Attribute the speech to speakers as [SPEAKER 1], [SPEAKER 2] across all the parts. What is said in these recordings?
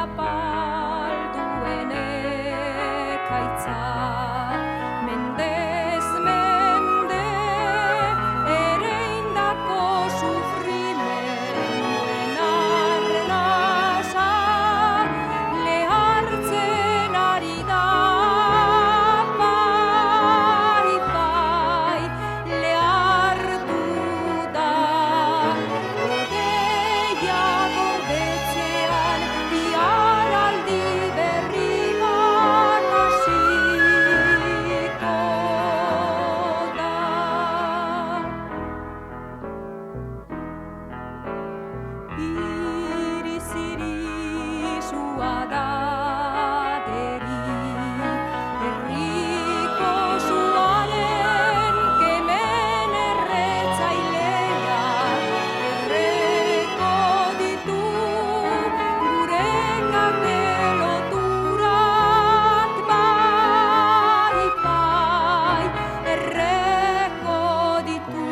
[SPEAKER 1] zapalduen ekaitza. Mendez mende ereindako sufrimenduen arnasa lehartzen ari da. Bai, lehartu da. Odeia gordetzean biharaldi berri bat hasiko da. Irizirizua da deri, herriko suaren kemen erretzailea, erreko ditu gure arte loturak. Bai, bai, erreko ditu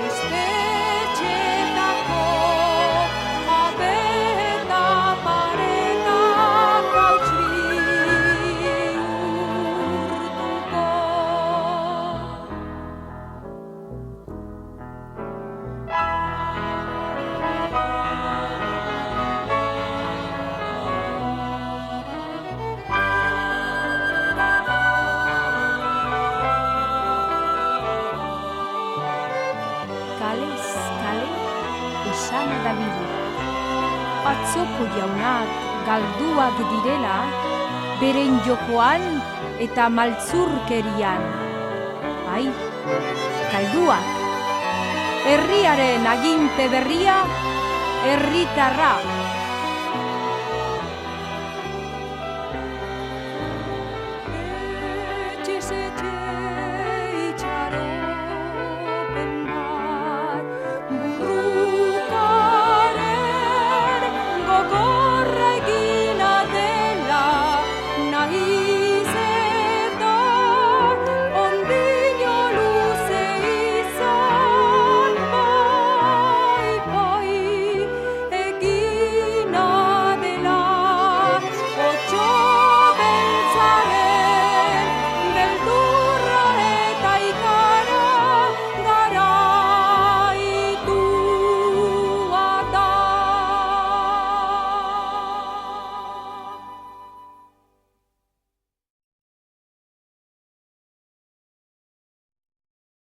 [SPEAKER 1] estetxetako jabe eta paretak hauts bihurtuko. Kalez kale esan dabilu. Atzoko jaunak galduak direla, beren jokoan eta maltzurkerian. Bai, galduak. Herriaren aginte berria, herritarra.